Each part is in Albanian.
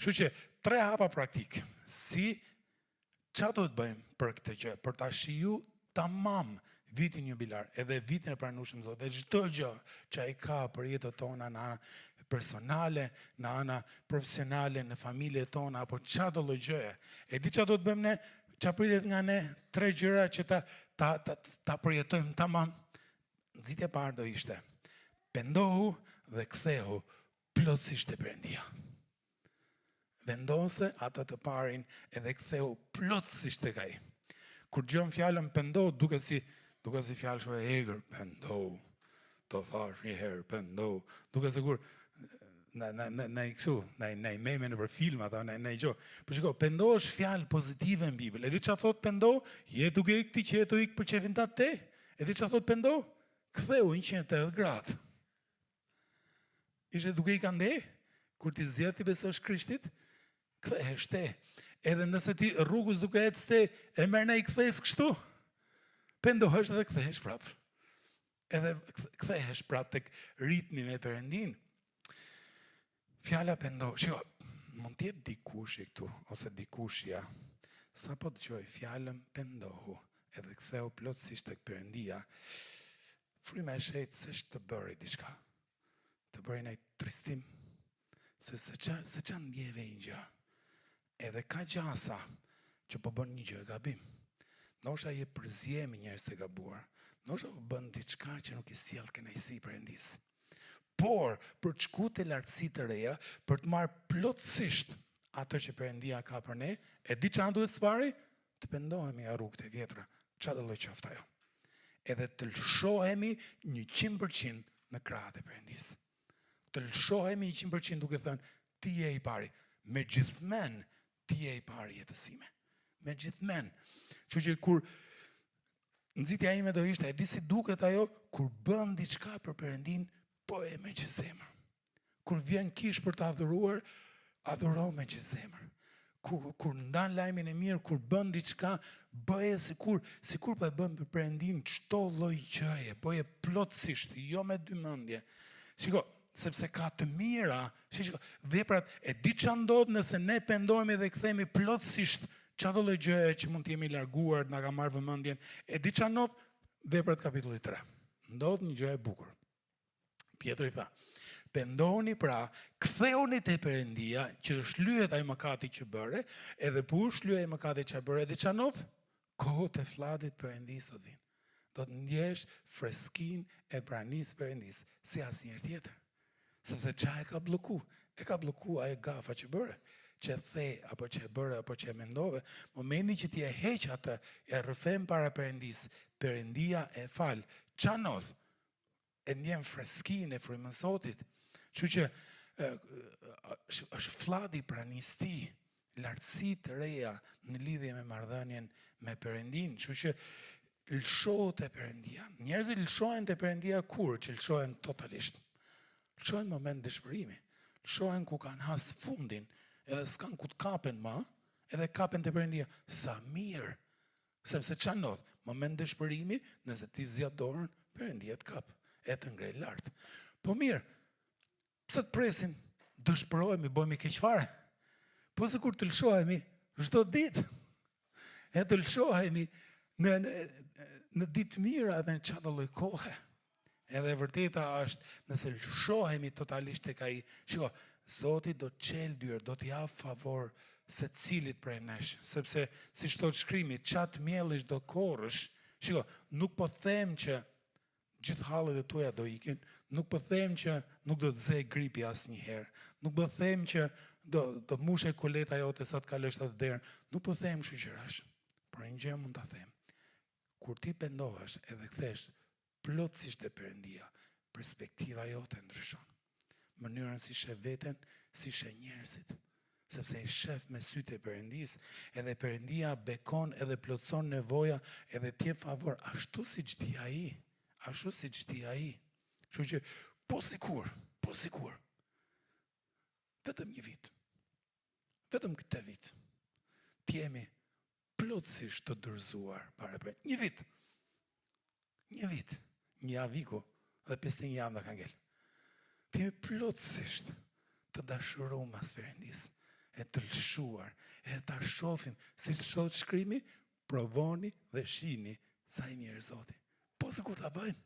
Kështu që 3 hapa praktik. Çfarë do të bëjmë për këtë gjë? Për ta shiju tamam vitin jubilar, edhe vitin e pranueshëm Zot, dhe çdo gjë që ai ka për jetën tona në ana personale, në ana profesionale, në familjet tona, apo çfarë do lloj gjëje. E di çfarë do të bëjmë ne? Çfarë pritet nga ne? 3 gjëra që ta përjetojmë tamam. Nxitja e parë do ishte: pendohu dhe ktheu plotësisht te Perëndia. Vendose ato të parin edhe ktheu plotësisht tek ai. Kur dëgjon fjalën pendohu, duket si fjalë shumë e egër, pendohu. To thash një herë, pendohu. Duket sikur na i meme në për film ata, na i gjo. Por shiko, pendohu është fjalë pozitive në Bibël. E di çfarë thot pendohu? Je duke ik ti që jeto ik për çefin ta te. E di çfarë thot pendohu? Ktheu 180 gradë. Ishe duke ik ande? Kur ti zgjedh ti besosh Krishtit, kthehesh te. Edhe nëse ti rrugës duke ecë te, e merr ne i kthesh kështu, pendohesh dhe kthehesh prap. Edhe kthehesh prap tek ritmi me Perëndin. Fjala pendohu, shiko, mund të jetë dikush i këtu ose dikushja, sapo dëgjoj fjalën pendohu, edhe ktheu plotësisht tek Perëndia, fryma e shejtë s'është të bëri diçka. Të bëri një tristim, se ç'a ndjeve një gjë. Edhe ka gjasa që po bën një gjë e gabim. Nosha je përzje me njerëz të gabuar. Nosha po bën diçka që nuk i sjell kënaqësi Perëndis. Por për të shkuar te lartësi të reja, për të marrë plotësisht ato që Perëndia ka për ne, e di çfarë duhet të bëri? Të pendohemi nga rrugët e vjetra, çfarë do lloj qoftë ajo. Edhe të lëshohemi 100% në krahët e Perëndis. Të lëshohemi 100% duke thënë, ti je i pari. Me gjithmen, ti je i pari jetësime. Me gjithmen. Kështu që kur nxitja ime do ishte, e di si duket ajo, kur bën diçka për Perëndin, po e me që zemër. Kur vjen kish për të adhuruar, adhuro me që zemër. Kur ndan lajmin e mirë, kur bën diçka, bëje sikur po e bën për Perëndin çdo lloj gjëje, bëje plotësisht, jo me dy mendje. Shiko, sepse ka të mira, shiko, veprat e di çfarë ndodh nëse ne pendohemi dhe kthehemi plotësisht çdo lloj gjëje që mund të jemi larguar, na ka marrë vëmendjen. E di çfarë ndodh? Veprat kapitulli 3. Ndodh një gjë e bukur. Pjetri tha: pendohuni pra, ktheuni te Perëndia, që shlyhet ai mëkati që bëre, edhe po shlyhet ai mëkati që bëre, dhe çfarë ndodh? Kohët e fllatit Perëndis do të vinë. Do të ndjesh freskinë e pranisë Perëndis si asnjëherë tjetër. Sepse qa e ka bloku? E ka bloku ajo gafa që bëre, që the, apo që bëre, apo që mendove. Momenti që ti e heq atë, e rrëfem para Perëndis, Perëndia e fal. Qa ndodh? E ndjen freskinë e frymës Zotit. Kështu që është fllati pranisë ti, lartësi të reja në lidhje me marrëdhënien me Perëndin. Kështu që lëshohet te Perëndia. Njerëzit lëshohen te Perëndia kur? Që lëshohen totalisht. Lëshohen në moment dëshpërimi. Lëshohen ku kanë has fundin, edhe s'kan ku të kapen ma, edhe kapen te Perëndia. Sa mirë. Sepse ç'a ndodh? Moment dëshpërimi, nëse ti zgjat dorën, Perëndia të kap, e të ngrej lart. Po mirë, pse të presim? Dëshpërohemi, bëhemi keq fare. Po sikur të lëshohemi çdo ditë. E të lëshohemi në ditë mira dhe në çdo lloj kohe. Edhe vërteta është, nëse lëshohemi totalisht tek ai, shiko, Zoti do të çel dyer, do t'i jap favor secilit prej nesh, sepse siç thot shkrimi, çat mjellish do korrësh. Shiko, nuk po them që gjithë hallet e tuaja do ikin, nuk po them që nuk do të zej gripi asnjëherë, nuk po them që do mushe koleta jote sa të kalosh atë derën, nuk po them kështu gjërash. Por një gjë mund ta them. Kur ti pendohesh edhe kthesh plotësisht te Perëndia, perspektiva jote ndryshon. Mënyrën si sheh veten, si sheh njerëzit. Sepse i shef me sytë e Perëndis, edhe Perëndia bekon edhe plotëson nevoja, edhe t'jep favor ashtu siç di ai. Ashtu siç di ai. Kështu që po sikur, vetëm një vit, vetëm këtë vit, t'jemi plotësisht të dorëzuar para Perëndis. Një vit, një javiku dhe 51 javë nga ka ngel. T'jemi plotësisht të dashuruar mas Perëndis. e të lëshuar, e ta shofim, si të thot shkrimi, provoni dhe shihni sa i mirë Zoti. Po se kur ta bëjmë.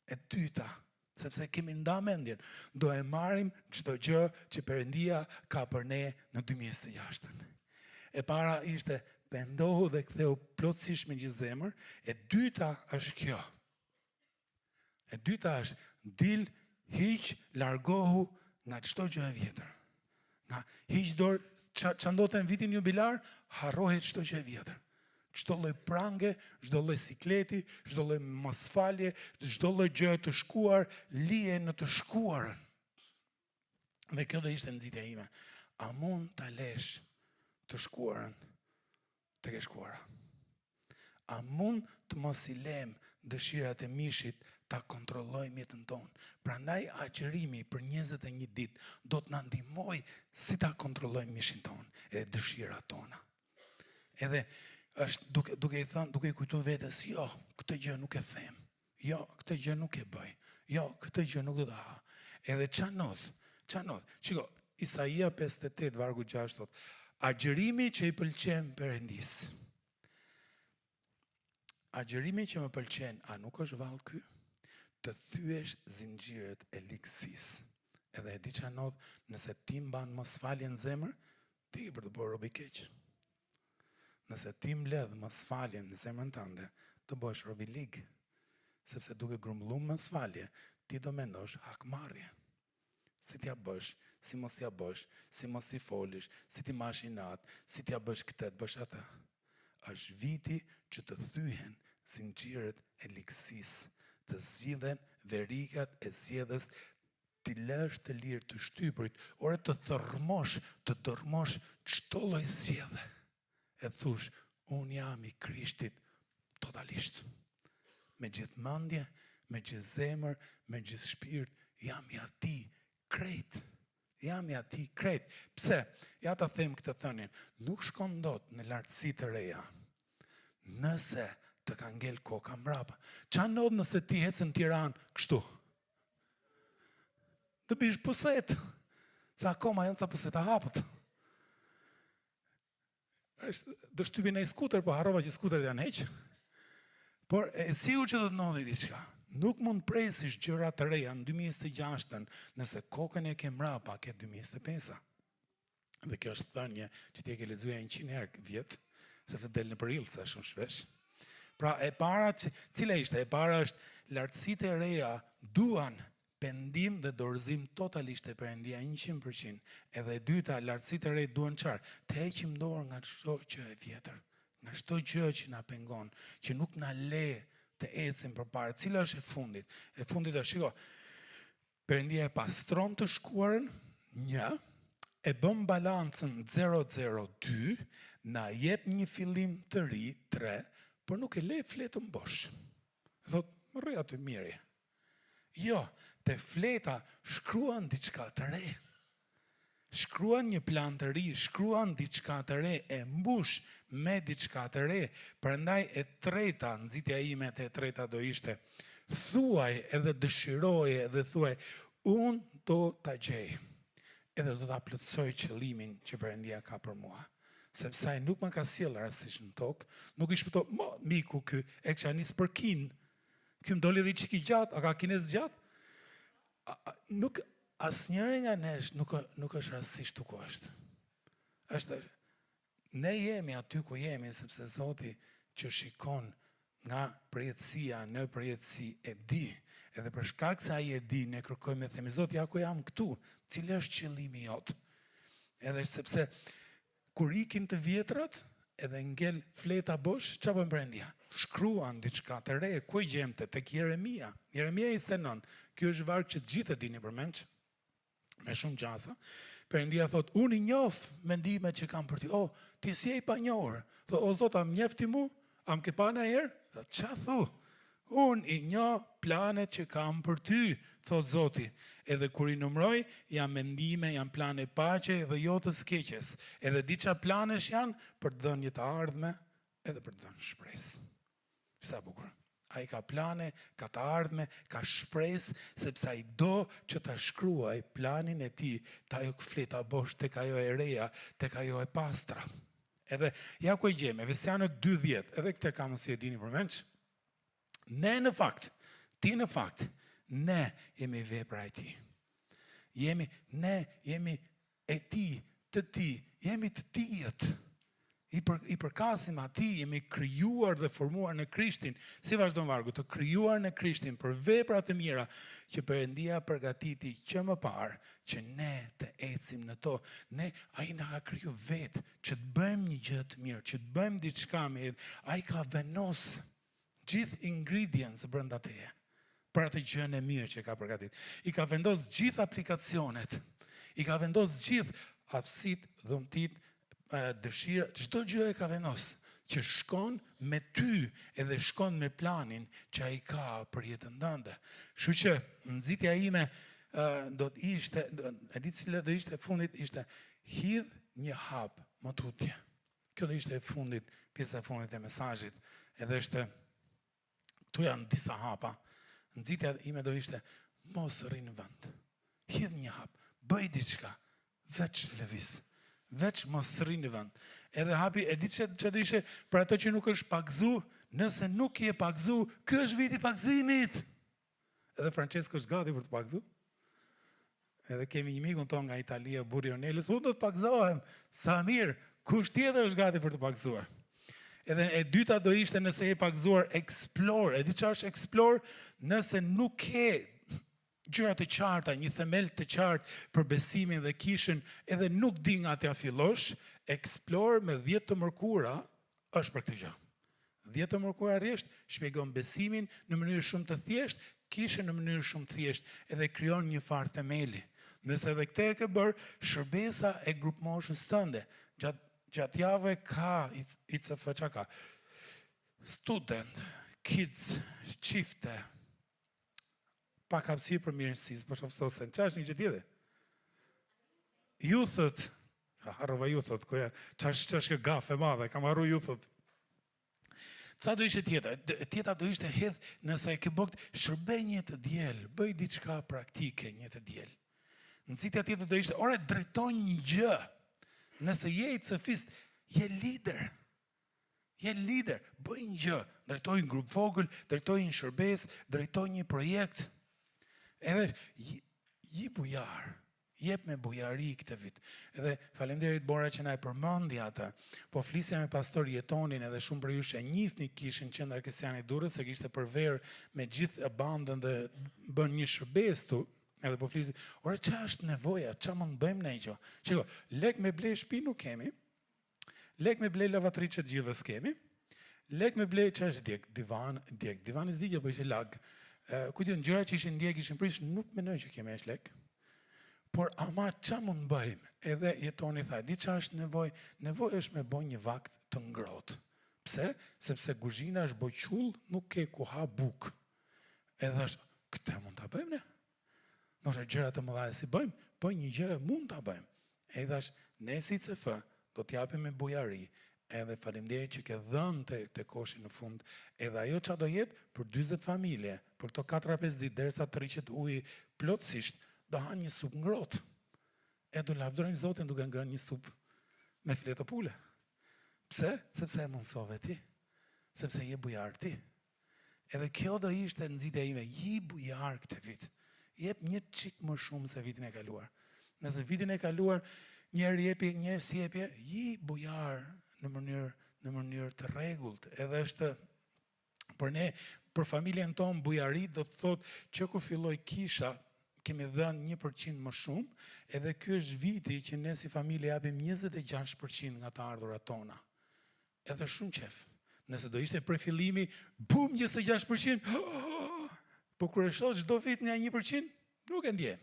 E dyta, sepse kemi nda mendjen, do e marrim çdo gjë që Perëndia ka për ne në 2026. E para ishte pendohu dhe ktheu plotësisht me gjithë zemër. E dyta është kjo. E dyta është dil, hiq, largohu nga çdo gjë e vjetër. Nga hiq dorë, ç'a ndodhte në vitin jubilar, harrohet çdo gjë e vjetër. Çdo lloj prange, çdo lloj sikleti, çdo lloj mosfalje, çdo lloj gjë të shkuar, lije në të shkuarën. Dhe kjo do ishte nxitja ime. A mund ta lesh të shkuarën tek e shkuara? A mund të mos i lem dëshirat e mishit ta kontrollojmë jetën tonë? Prandaj agjërimi për 21 ditë do të na ndihmojë si ta kontrollojmë mishin tonë e dëshirat tona. Edhe është duke i thënë, duke i kujtuar vetes, jo, këtë gjë nuk e them. Jo, këtë gjë nuk e bëj. Jo, këtë gjë nuk do ta ha. Edhe ç'a ndodh? Shiko, Isaia 58 vargu 6 thot, agjërimi që i pëlqen Perëndis. Agjërimi që më pëlqen, a nuk është vallë ky? Të thyesh zinxhiret e ligjësisë. Edhe e di ç'a ndodh, nëse ti mban mosfalje në zemër, ti je për të bërë rob i keq. Nëse ti mbledh mosfaljen në zemrën tënde, të bësh rob i ligë. Sepse duke grumbulluar mosfalje, ti do mendosh hakmarrje. Si t'ja bësh, si mos t'ja bësh, si mos t'i folish, si t'i mash inat, si t'ja bësh këtë, të bësh atë. Është viti që të thyhen zinxhiret e ligjësisë, të zgjidhen verikat e zgjedhës, t'i lësh të lirë të shtyprit, ore të thërmosh, të dërmosh çdo lloj zgjedhje. E thush, unë jam i Krishtit totalisht. Me gjithë mendje, me gjithë zemër, me gjithë shpirt, jam i atij krejt. Jam i atij krejt. Pse? Ja ta them këtë thënien. Nuk shkon dot në lartësi të reja. Nëse të ka ngel koka mbrapa. Ç'a ndodh nëse ti ec në Tiranë kështu? Të bish puset. Sa akoma janë ca puseta hapët. Do shtypi në skuter, po harrova që skuteret janë heq. Por e sigur që do të ndodhi diçka. Nuk mund presish gjëra të reja në 2026 nëse kokën e ke mrapa, ke 2025. Dhe kjo është thënie që ti e ke lexuar 100 herë vjet, sepse del në prill sa shumë shpesh. Pra e para cila ishte? E para është lartësitë e reja duan pendim dhe dorëzim totalisht e Perëndia 100%. Edhe e dyta, lartësitë e reja duan çfarë? Të heqim dorë nga çdo gjë e vjetër, nga çdo gjë që na pengon, që nuk na le të ecim përpara. Cila është e fundit? E fundit është, shiko, Perëndia e pastron të shkuarën, 1, e bën balancën 002, na jep një fillim të ri, 3, por nuk e le fletën bosh. Thot, më rri aty mirë. Jo, te fleta shkruan diçka të re. Shkruan një plan të ri, shkruan diçka të re, e mbush me diçka të re. Prandaj e treta, nxitja ime e treta do ishte, thuaj edhe dëshiroje edhe thuaj, unë do ta gjej. Edhe do ta plotësoj qëllimin që Perëndia ka për mua. Sepse ai nuk më ka sjellë rastësisht në tokë, nuk i shpëtoi, miku ky, e kisha nis për kin. Ky më doli dhe i çiki gjatë, a ka kines gjatë? Nuk, asnjëri nga nesh nuk është rastësisht tu ku është. Ne jemi aty ku jemi, sepse Zoti që shikon nga përjetësia në përjetësi e di. Edhe për shkak se ai e di, ne kërkojmë e themi, Zoti, ja ku jam këtu, cili është qëllimi jot? Edhe sepse kur ikin të vjetrat, edhe ngel fleta bosh, ç'a bën Perëndia? Shkruan diçka të re, ku i gjemte? Tek Jeremia. Jeremia 29. Ky është varg që të gjithë e dini përmend, me shumë gjasa. Perëndia thot, unë i njoh mendimet që kam për ty. O, ti si e i panjohur. Thot, o Zot, a më njeh ti mu? A më ke pa ndonjëherë? Thot, ç'a thu? Unë i njoh planet që kam për ty, thot Zoti. Edhe kur i numroj, janë mendime, janë plane paqe dhe jo të skeqes. Edhe di ç'a planesh janë për të dhënë jetë ardhme edhe për të dhënë shpresë. Sa bukur. Ai ka plane, ka të ardhme, ka shpresë, sepse ai do që ta shkruaj planin e tij, të ajo fleta bosh, tek ajo e reja, tek ajo e pastra. Edhe ja ku e gjejmë, Efesianët 2:10, edhe këtë kam si e dini përmendsh. Ne në fakt, ne jemi vepra e tij. Ne jemi e tij, të tij, jemi të tijët. I përkasim atij, jemi krijuar dhe formuar në Krishtin, si vazhdon vargu, të krijuar në Krishtin për vepra të mira që Perëndia përgatiti që më parë që ne të ecim në to. Ai na ka kriju vetë që të bëjmë një gjë të mirë, që të bëjmë diçka mirë. Ai ka vendos gjithë ingredients brenda teje për atë gjën e mirë që ka përgatitur. I ka vendos gjithë aplikacionet. I ka vendos gjithë aftësitë, dhuntit, dëshira, çdo gjë e ka vendos që shkon me ty edhe shkon me planin që ai ka për jetën tënde. Kështu që nxitja ime do të ishte, e di cila do ishte fundit, ishte hidh një hap më tutje. Kjo do ishte e fundit, pjesa e fundit e mesazhit. Edhe është, këtu janë disa hapa. Nxitja ime do ishte mos rri në vend. Hidh një hap, bëj diçka, veç lëviz. Veç mos rri në vend. Edhe hapi, e di që do ishe për ato që nuk është pagzu, nëse nuk je pagzu, ky është viti pagzimit. Edhe Francesco është gati për të pagzu. Edhe kemi një mikun ton nga Italia, burri Ornelis, unë do të pagzohem. Sa mirë, kush tjetër është gati për të pagzuar. Edhe e dyta do ishte nëse je pagzuar, explore. E di çfarë është explore? Nëse nuk ke gjëra të qarta, një themel të qartë për besimin dhe kishën, edhe nuk di nga t'ja fillosh, explore me 10 të mërkura është për këtë gjë. 10 të mërkura rresht shpjegon besimin në mënyrë shumë të thjeshtë, kishën në mënyrë shumë të thjeshtë, edhe krijon një farë themeli. Nëse edhe këtë e ke bërë, shërbesa e grupmoshës tënde, gjatë jave ka çka ka? Student, kids, çifte, pak hapësirë për mirësisë, për shofsosen. Qa është një gjë tjetër? Youthët, harrova youthët, qa është kjo gafe madhe, kam harru youthët. Qa do ishte tjetër? Tjeta do ishte hedh nëse e ke bëgt shërbej një të diel, bëj diçka praktike një të diel. Nëzitja tjetër do ishte, ore, drejtoj një gjë. Nëse je i cëfist, je lider. Je lider, bëj një gjë, drejtoj një grup vogël, drejtoj një shërbes, drejtoj një projekt. Edhe, ji bujar, jep me bujari këtë vit. Edhe, falenderit Bora që na e përmendi ata, po flisja me pastor Jetonin edhe shumë për ju që e njihni kishën Qendra Kristiane Durrës, se kishte përver me gjithë bandën dhe bën një shërbes tu, edhe po flisin, ore qa është nevoja, qa mund bëjmë ne që? Qiko, lek me ble shtëpi nuk kemi, lek me ble lavatri që të gjithës kemi, lek me ble që është divani s'dikja, po ishe lag. Kujtë në gjëra që ishin ndjek, ishin prish, nuk menoj që keme është lek. Por ama qa mund bëjmë? Edhe Jetoni tha, di qa është nevoj? Nevoj është me boj një vakt të ngrotë. Pse? Sepse kuzhina është bojqull, nuk ke ku ha buk. Edhe është, këte mund të bëjmë ne? Nëse gjëra të mëdha si bëjmë, po një gjë mund ta bëjmë. Edhe është, ne si CF do t'japim me bujari, edhe faleminderit që ke dhënë te koshi në fund, edhe ajo çfarë do jetë për 40 familje, për këto 4-5 ditë derisa të rriqet uji plotësisht, do hanë një supë ngrohtë. E do lavdërojnë Zotin duke ngrënë një supë me fileto pule. Pse? Sepse e mundsove ti. Sepse je bujar ti. Edhe kjo do ishte nxitja ime, je bujar këtë vit. Jep një çik më shumë se vitin e kaluar. Nëse vitin e kaluar njerë jepi, njerë si jepje, je bujar në mënyrë të rregullt. Edhe është për ne, për familjen tonë bujari do të thotë që kur filloi kisha kemi dhënë 1% më shumë, edhe ky është viti që ne si familje japim 26% nga të ardhurat tona. Edhe shumë qef. Nëse do ishte prej fillimi, bum 26%, po kur e shoh çdo vit nga 1%, nuk e ndjen.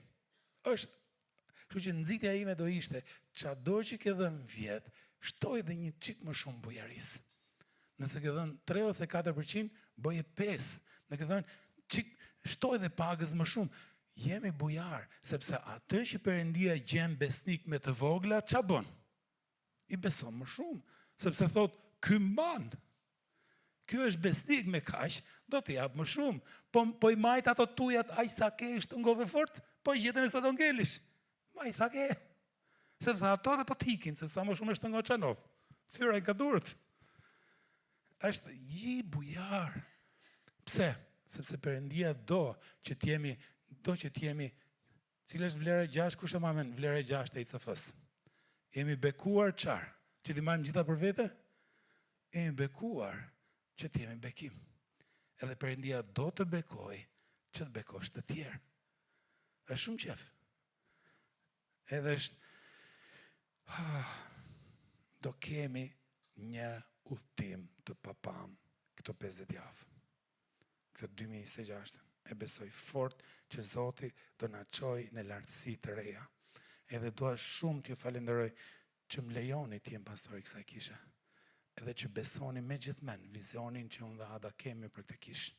Kështu që nxitja ime do ishte, çado që ke dhënë vjet, shtoj dhe një çik më shumë bujaris. Nëse ke dhënë 3 ose 4%, bëje 5. Nëse ke dhënë çik, shtoj dhe pagës më shumë. Jemi bujar, sepse atë që Perëndia gjen besnik me të vogla, ç'a bën? I beson më shumë, sepse thot, ky man. Ky është besnik me kaq, do t'i jap më shumë. Po i majt ato tujat, aj sa ke ishtë ngove fort, po i gjetën e sa do ngelish. Aj sa ke. Sepse ato dhe po t'ikin, se sa më shumë është nga qanov. Fyra i ka durët. Është ji bujar. Pse? Sepse Perëndia do që t'jemi, cila është vlera 6, kush e mamen vlera 6 e ICF-s? Jemi bekuar qarë? Që t'i majmë gjitha për vete? Jemi bekuar që t'jemi bekim. Edhe Perëndia do të bekoj që të bekosh të tjerë. Është shumë qef. Edhe është do kemi një udhtim të papam këto 50 javë. Këtë 2026. E besoj fort që Zoti do na çojë në lartësi të reja. Edhe dua shumë t'ju falenderoj që më lejoni të jem pastor i kësaj kishe. Edhe që besoni me gjithmen vizionin që unë dhe Ada kemi për këtë kishë.